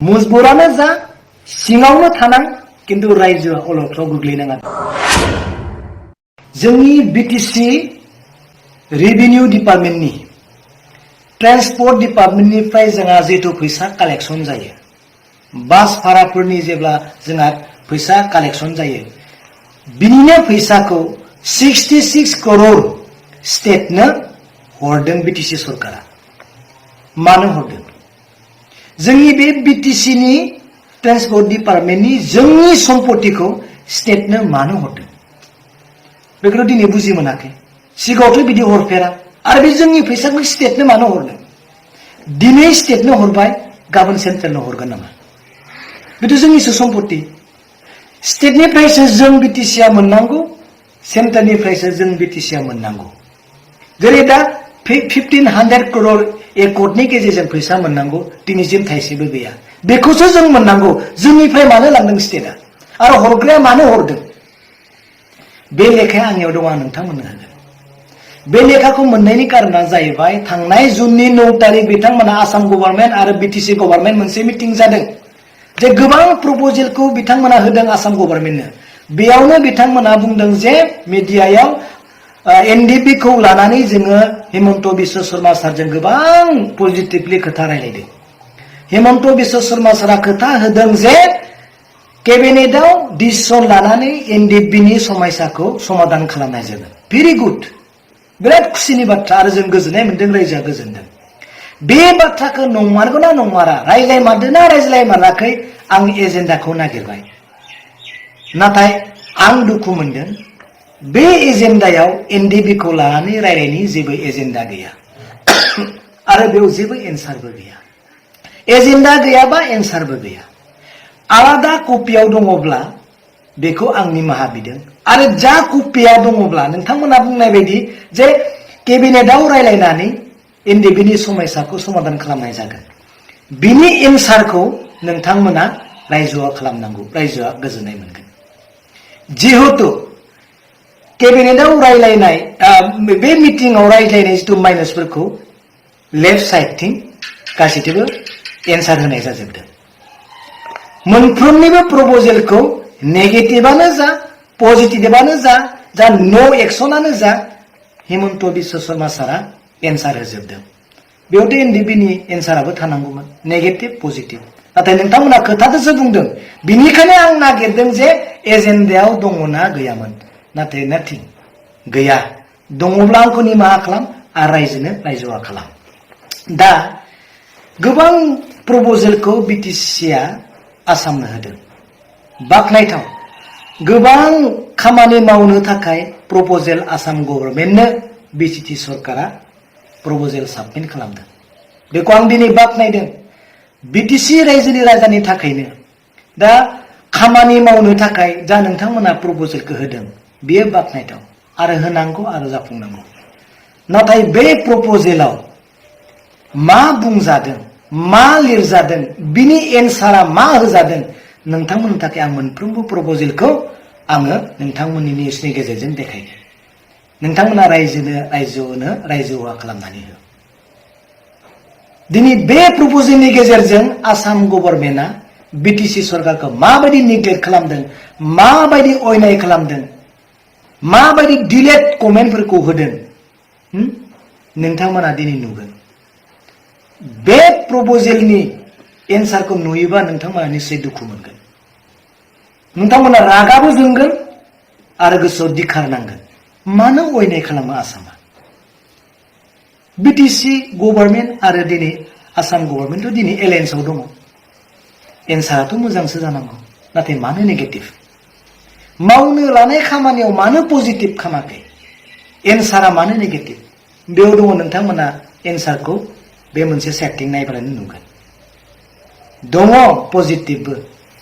मुजबुरानो जा सिङावनो थानां किन्तु रायजोआ अलखदाव गोग्लैनाङा। जोंनि बिटिसि रेभिनिउ डिपार्टमेन्टनि ट्रान्सपोर्ट डिपार्टमेन्टनिफ्राय जोंहा जिहेतु फैसा कालेक्शन जायो, बास भाराफोरनि जेब्ला जोंहा फैसा कालेक्शन जायो, बिनिनो फैसाखौ 66 करोड़ स्टेटनो हरदों बिटिसि सरकारा। मानो हरदों? जोंनि बे बिटिसिनि ट्रान्सपोर्ट डिपार्टमेन्टनि जोंनि सम्पतिखौ स्टेटनो मानो हरदों? बेखौ दिनै बुजि मोनाखै। सिगाङावथ' बिदि हरफेरा आरो बे जोंनि फैसाखौ स्टेटनो मानो हरदों? दिनै स्टेटनो हरबाय, गाबोन सेन्ट्रेलनो हरगोन नामा? बेथ' जोंनिसो सम्पति। स्टेटनिफ्रायसो जों बिटिसिआ मोननांगौ, सेन्ट्रेलनिफ्रायसो जों बिटिसिआ मोननांगौ। जेरै दा 1500 करोड़ एकड़नि गेजेरजों फैसा मोननांगौ, दिनैसिम थाइसेबो गैया। बेखौसो जों मोननांगौ। जोंनिफ्राय मानो लांदों स्टेटआ? आरो हरग्राया मानो हरदों? बे लेखाया आंनियाव दं, आं नोंथांमोननो होगोन। बे लेखाखौ मोननायनि कारना जाहैबाय थांनाय जुननि 9 तारिख बिथांमोना आसाम गभर्नमेन्ट आरो बिटिसि गभर्नमेन्ट मोनसे मिटिं जादों जे गोबां प्रपोजेलखौ बिथांमोना होदों आसाम गभर्नमेन्टनो। बेयावनो बिथांमोना बुंदों जे मिडियायाव एनडिपि खौ लानानै जोङो हिमन्त बिश्व शर्मा सारजों गोबां पजिटिभलि खोथा रायलायदों। हिमन्त बिश्व शर्मा सारा खोथा होदों जे केबिनेटआव डिसिसन लानानै एनडिपिनि समस्याखौ समाधान खालामनाय जागोन। भेरि गुड, बिराद खुसिनि बाथ्रा आरो जों गोजोननाय मोनदों, रायजोआ गोजोनदों। बे बाथ्राखौ नंमारगौना नंमारा, रायज्लायमारदोंना रायज्लायमाराखै, आं एजेन्डाखौ नागिरबाय। नाथाय आं दुखु मोनदों, बे एजेन्डायाव एनडिपि खौ लानानै रायलायनायनि जेबो एजेन्डा गैया आरो बेयाव जेबो एन्सारबो गैया। एजेन्डा गैयाबा एन्सारबो गैया। आलादा कपियाव दङब्ला बेखौ आं निमाहा बिदों, आरो जा कपिया दङब्ला नोंथांमोना बुंनाय बायदि जे केबिनेटआव रायलायनानै एनडिपिनि समस्याखौ समाधान खालामनाय जागोन, बिनि एन्सारखौ नोंथांमोना रायजोआ खालामनांगौ, रायजोआ गोजोननाय मोनगोन। जिहेतु केबिनेटआव रायलायनाय बे मिटिंआव रायज्लायनाय जिथु माइनासफोरखौ लेफ्ट साइडथिं गासैथिंबो एन्सार होनाय जाजोबदों। मोनफ्रोमनिबो प्रप'जेलखौ नेगेटिभआनो जा पजिटिभआनो जा नो एक्सनानो जा हिमन्त बिश्व शर्मा सारा एन्सार होजोबदों। बेयावथ' एनडिपिनि एन्साराबो थानांगौमोन, नेगेटिभ पजिटिभ। नाथाय नोंथांमोना खोथादोसो बुंदों। बिनिखायनो आं नागिरदों जे एजेन्डायाव दङना गैयामोन। नाथाय नाथिं गैया। दङब्ला आंखौ निमाहा खालाम आरो रायजोआ खालाम। दा गोबां प्रप'जेलखौ बिटिसिआ आसामनो होदों, बाख्नायथाव। गोबां खामानि मावनो थाखाय प्रप'जेल आसाम गभर्नमेन्टनो बिटिसि सरकारा प्रप'जेल साबमिट खालामदों। बेखौ आं दिनै बाख्नायदों। बिटिसि रायजोनि राजानि थाखायनो दा खामानि मावनो थाखाय जा नोंथांमोना प्रप'जेलखौ होदों, बेयो बाख्नायथाव आरो होनांगौ आरो जाफुंनांगौ। नाथाय बे प्रप'जेलाव मा बुंजादों, मा लिरजादों, बिनि एन्सारा मा होजादों, नोंथांमोननि थाखाय आं मोनफ्रोमबो प्रप'जेलखौ आङो नोंथांमोननि निउसनि गेजेरजों देखायगोन। नोंथांमोना रायजोआ खालामनानै हो। दिनै बे प्रप'जेलनि गेजेरजों आसाम गभर्नमेन्टआ बिटिसि सरकारखौ माबायदि निग्लेक्ट खालामदों, माबायदि अयनाय खालामदों, माबायदि डिलेट कमेन्टफोरखौ होदों, नोंथांमोना दिनै नुगोन। बे प्रप'जेलनि एन्सारखौ नुयोबा नोंथांमोना निश्चय दुखु मोनगोन। नोंथांमोना रागाबो जोंगोन आरो गोसोआव दिखार नांगोन। मानो अयनाय खालामो आसामा? बिटिसि गभर्नमेन्ट आरो दिनै आसाम गभर्नमेन्टथ' दिनै एलायन्सआव दङ। एन्साराथ' मोजांसो जानांगौ, नाथाय मानो नेगेटिभ? मावनो लानाय खामानियाव मानो पजिटिभ खामाखै? एन्सारा मानो नेगेटिभ? बेयाव दङ। नोंथांमोना एन्सारखौ बे मोनसे सेटिं नायब्लानो नुगोन। दङ पजिटिभबो,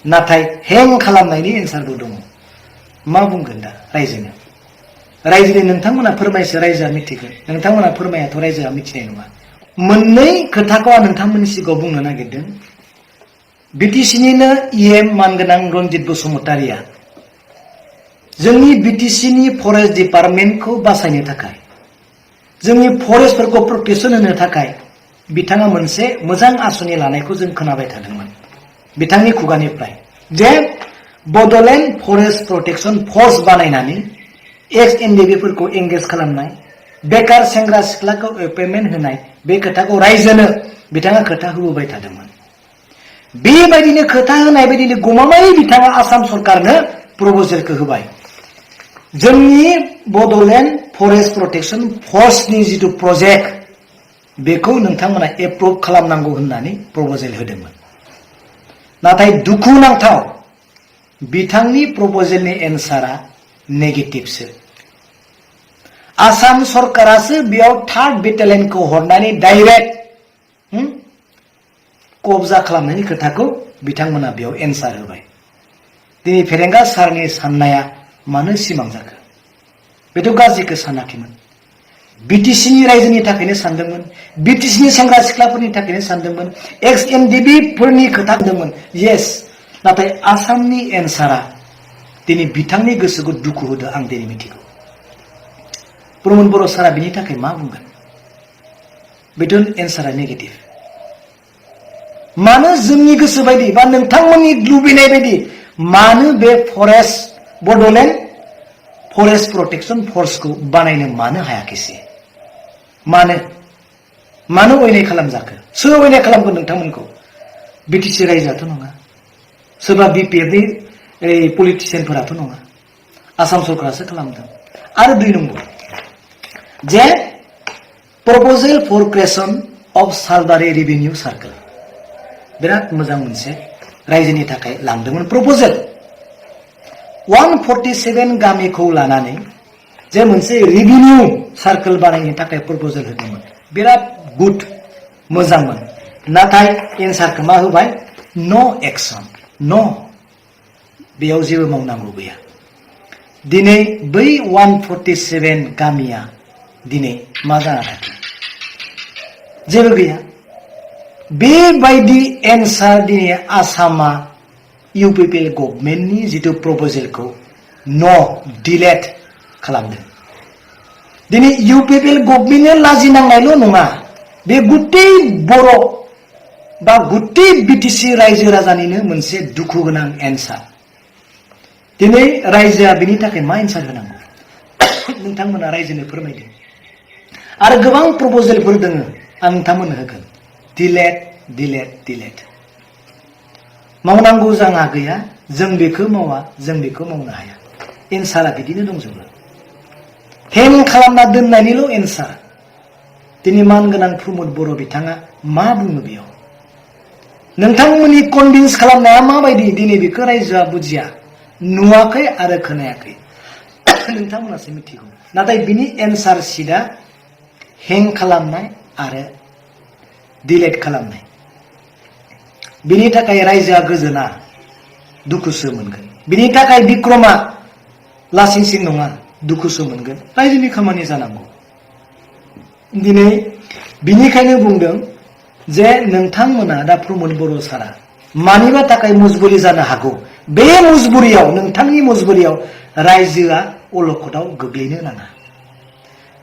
नाथाय हें खालामनायनि एन्सारबो दङ। मा बुंगोन दा रायजोनो? रायजोनि नोंथांमोना फोरमायसो, रायजोआ मिथिगोन। नोंथांमोना फोरमायाथ' रायजोआ मिथिनाय नङा। मोननै खोथाखौ आं नोंथांमोननि सिगाङाव बुंनो नागिरदों। बिटिसिनिनो इएम मानगोनां रन्जित बसुमतारिया जोंनि बिटिसिनि फरेस्ट डिपार्टमेन्टखौ बासायनो थाखाय, जोंनि फरेस्टफोरखौ प्रटेक्सन होनो थाखाय बिथाङा मोनसे मोजां आसनि लानायखौ जों खोनाबाय थादोंमोन। बिथांनि खुगानिफ्राय जे बड'लेण्ड फरेस्ट प्रटेक्शन फोर्स बानायनानै एक्स एनडिबिफोरखौ एंगेज खालामनाय बेकार सेंग्रा सिख्लाखौ एपइन्टमेन्ट होनाय बे खोथाखौ रायजोनो बिथाङा खोथा होबोबाय थादोंमोन। बेबायदिनो खोथा होनाय बायदिनो गमामायै बिथाङा आसाम सरकारनो प्रप'जेलखौ होबाय। जोंनि बड'लेण्ड फरेस्ट प्रटेक्शन फोर्सनि जिथु प्रजेक्ट बेखौ नोंथांमोना एप्रुभ खालामनांगौ होननानै प्रप'जेल होदोंमोन। नाथाय दुखुनांथाव बिथांनि प्रप'जेलनि एन्सारा नेगेटिभसो। आसाम सरकारासो बेयाव 3rd बेटालियनखौ हरनानै डाइरेक्ट कब्जा खालामनायनि खोथाखौ बिथांमोना बेयाव एन्सार होबाय। दिनै फेरेंगा सारनि साननाया मानो सिमां जाखो? बेथ' गाज्रिखौ सानाखैमोन। बिटिसिनि रायजोनि थाखायनो सानदोंमोन, बिटिसिनि सेंग्रा सिख्लाफोरनि थाखायनो सानदोंमोन, एक्स एनडिबि फोरनि खोथा होदोंमोन। येस, नाथाय आसामनि एन्सारा दिनै बिथांनि गोसोखौ दुखु होदो आं दिनै मिथिगौ। प्रमद बर' सारा बिनि थाखाय मा बुंगोन? बेथ' एन्सारा नेगेटिभ। मानो जोंनि गोसो बायदि बा नोंथांमोननि लुबैनाय बायदि मानो बे बड'लेण्ड फरेस्ट प्रटेक्शन फोर्सखौ बानायनो मानो हायाखैसै? मानो अयनाय खालामजाखो? सोर अयनाय खालामगोन नोंथांमोनखौ? बिटिसि रायजोआथ' नङा, सोरबा बिपिएफनि पलिटिसियानफोराथ' नङा, आसाम सरकारासो खालामदों। आरो 2 नम्बर जे प्रप'जेल for creation of Salbari revenue circle, बिराद मोजां मोनसे रायजोनि थाखाय लांदोंमोन प्रप'जेल। 147 गामिखौ लानानै जे मोनसे रेभिनिउ सार्कल बानायनो थाखाय प्रप'जेल होदोंमोन। बिराद गुड, मोजांमोन। नाथाय एन्सारखौ मा होबाय? नो एक्शन, नो, बेयाव जेबो मावनांगौ गैया। दिनै बै 147 गामिया दिनै मा जाना थाखो? जेबो गैया। बेबायदि एन्सार दिनै आसामा इउपिपिएल गभर्नमेन्टनि जिथु प्रप'जेलखौ नो, डिलेट खालामदों। दिनै इउपिपिएल गभर्नमेन्टआ लाजिनांनायल' नङा, बे गुटै बर' बा गुटै बिटिसि रायजो राजानिनो मोनसे दुखु गोनां एन्सार। दिनै रायजोआ बेनि थाखाय मा एन्सार होनांगौ? नोंथांमोना रायजोनो फोरमायदो। आरो गोबां प्रप'जेलफोर दङ, आं नोंथांमोननो होगोन। Delete, delete, delete. मावनांगौ जोंहा गैया, जों बेखौ मावा, जों बेखौ मावनो हाया। एन्सारा बिदिनो दंजोबो। हें खालामना दोननायनिल' एन्सार। दिनै मानगोनां प्रमद बर' बिथाङा मा बुङो बेयाव? नोंथांमोननि कनभिन्स खालामनाया माबायदि दिनै बेखौ रायजोआ बुजिया, नुवाखै आरो खोनायाखै। नोंथांमोनासो मिथिगौ। नाथाय बिनि एन्सार सिटआ हें खालामनाय आरो डिलेट खालामनाय। बिनि थाखाय रायजोआ गोजोना, दुखुसो मोनगोन। बिनि थाखाय बिक्रमा लासिंसिं नङा, दुखुसो मोनगोन। रायजोनि खामानि जानांगौ। दिनै बिनिखायनो बुंदों जे नोंथांमोना दा प्रमद बर' सारा मानिबा थाखाय मजबुरि जानो हागौ। बे मजबुरियाव, नोंथांनि मजबुरियाव रायजोआ अलखदाव गोग्लैनो नाङा।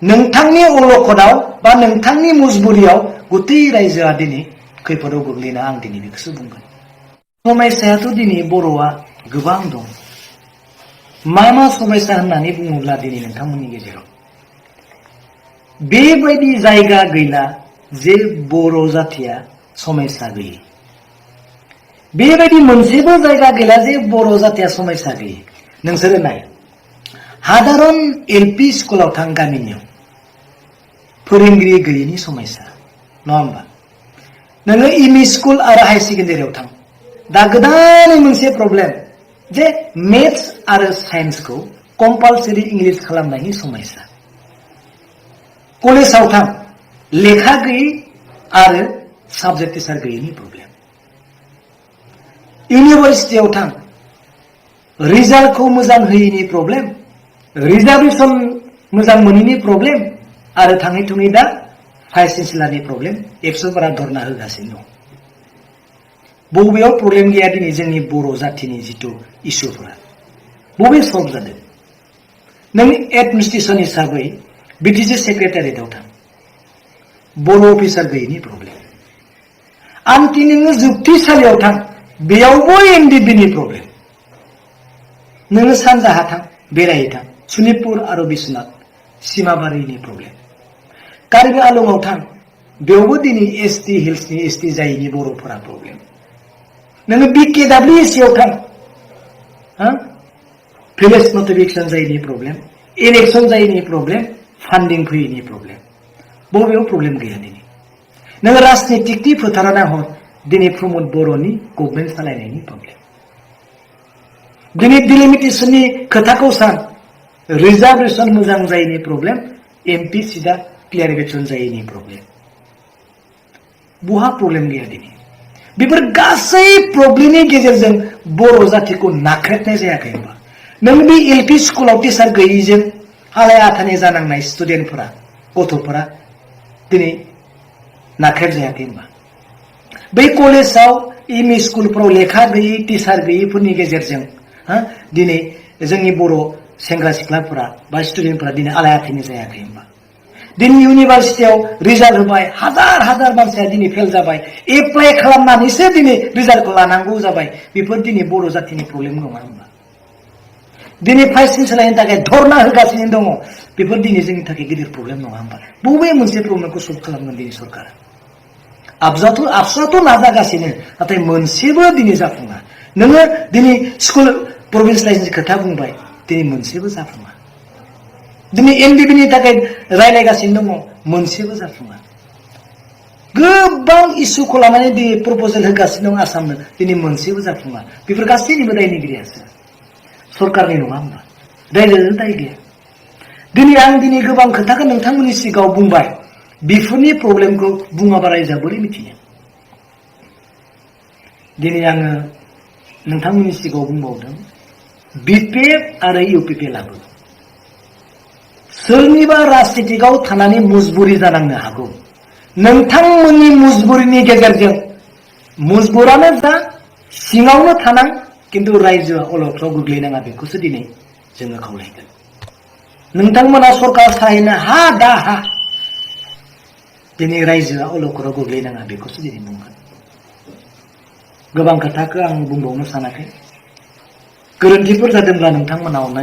नोंथांनि अलखदाव बा नोंथांनि मजबुरियाव गुतै रायजोआ दिनै खैफोदाव गोग्लैना आं दिनै बेखौसो बुंगोन। समस्यायाथ' दिनै बर'आ गोबां दं। मा समस्या होननानै बुङोब्ला दिनै नोंथांमोननि गेजेराव बेबायदि जायगा गैला जे बर' जाथिया समस्या गैयै। बेबायदि मोनसेबो जायगा गैला जे बर' जाथिया समस्या गैयै। नोंसोरो नाय, हादारन एलपि स्कुलाव थां गामिनियाव फोरोंगिरि गैयैनि समस्या, नङा होमबा? नोङो एमइ स्कुल आरो हाई सेकेन्डारियाव थां, दा गोदानै मोनसे प्रब्लेम जे मेथ्स आरो साइन्सखौ कम्पालसरि इंलिश खालामनायनि समस्या। कलेजाव थां, लेखा गैयै आरो साबजेक्ट टिचार गैयैनि प्रब्लेम। इउनिभार्सिटियाव थां, रिजाल्टखौ मोजां होयैनि प्रब्लेम, रिजार्भेसन मोजां मोनैनि प्रब्लेम, आरो थाङै थुङै दा भाइस चेन्सेलारनि प्रब्लेम। 100 बारा धरना होगासिनो दं। बबेयाव प्रब्लेम गैया दिनै जोंनि बर' जाथिनि जिथु इसुफोरा? बबे सल्भ जादों? नों एडमिनिस्ट्रेसन हिसाबै बिटिसि सेक्रेटारियेटआव थां, बर' अफिसार गैयैनि प्रब्लेम। आनखि नोङो जोबथेसालियाव थां, बेयावबो एनडिबिनि प्रब्लेम नोङो सानजाहा थां बेरायै थां सनितपुर आरो बिश्वनाथ सिमाबारिनि प्रब्लेम कार्बि आंलंआव थां बेयावबो दिनै एसटि हिल्सनि एसटि जायैनि बर'फोरा प्रब्लेम नोङो BKWSC आव थां भिलेज नटिफिकेशन जायैनि प्रब्लेम इलेक्शन जायैनि प्रब्लेम फान्डिं फैयैनि प्रब्लेम बबेयाव प्रब्लेम गैया दिनै नोङो राजनितिकनि फोथारा नाहर दिनै प्रमद बर'नि गभर्नमेन्ट सालायनायनि प्रब्लेम दिनै डिलिमिटेशननि खोथाखौ सान रिजार्भेशन मोजां जायैनि प्रब्लेम MP सिदा क्लियारिफिकेशन जायैनि प्रब्लेम बहा प्रब्लेम गैया दिनै बेफोर गासै प्रब्लेमनि गेजेरजों बर' जातिखौ नाख्रेबनाय जायाखै होनबा नों बे LP स्कुलाव टिचार गैयैजों हालाय आथानि जानांनाय स्टुडेन्टफोरा गथ'फोरा दिनै नाख्रेब जायाखै होनबा बै कलेजाव एमइ स्कुलफोराव लेखा गैयै टिचार गैयैफोरनि गेजेरजों दिनै जोंनि बर' सेंग्रा सिख्लाफोरा बा स्टुडेन्टफोरा दिनै आलाय आथानि जायाखै होनबा दिनै इउनिभार्सिटियाव रिजाल्ट होबाय हाजार हाजार मानसिया दिनै फेल जाबाय एप्लाइ खालामनानैसो दिनै रिजाल्टखौ लानांगौ जाबाय बेफोर दिनै बर' जातिनि प्रब्लेम नङा होनबा दिनै भाइस चेन्सेलरनि थाखाय धरना होगासिनो दङ बेफोर दिनै जोंनि थाखाय गिदिर प्रब्लेम नङा होनबा बबे मोनसे प्रब्लेमखौ सल्भ खालामगोन दिनै सरकारा आबसुआथ' नाजागासिनो नाथाय मोनसेबो दिनै जाफुङा नोङो दिनै स्कुल प्रभिन्सियेलाइजेसननि खोथा बुंबाय दिनै मोनसेबो जाफुङा दिनै एनडिबिनि थाखाय रायलायगासिनो दङ मोनसेबो जाफुङा गोबां इस्युखौ लानानै दिनै प्रप'जेल होगासिनो दं आसामनो दिनै मोनसेबो जाफुङा बेफोर गासैनिबो दायनिगिरियासो सरकारनि नङा होनबा रायलायनो दाय गैया दिनै आं गोबां खोथाखौ नोंथांमोननि सिगाङाव बुंबाय बेफोरनि प्रब्लेमखौ बुङाबा रायजोआ बोरै मिथिनो दिनै आङो नोंथांमोननि सिगाङाव बुंबावदों BPF आरो UPPL लाबो सोरनिबा राजनितिकआव थानानै मजबुरि जानांनो हागौ नोंथांमोननि मजबुरिनि गेजेरजों मजबुरानो जा सिङावनो थानां किन्तु रायजोआ अलखदाव गोग्लैनाङा बेखौसो दिनै जोङो खावलायगोन नोंथांमोना सरकार सालायनो हा दा हा दिनै रायजोआ अलखदाव गोग्लैनाङा बेखौसो दिनै बुंगोन गोबां खोथाखौ आं बुंबावनो सानाखै गोरोन्थिफोर जादोंब्ला नोंथांमोना अननानै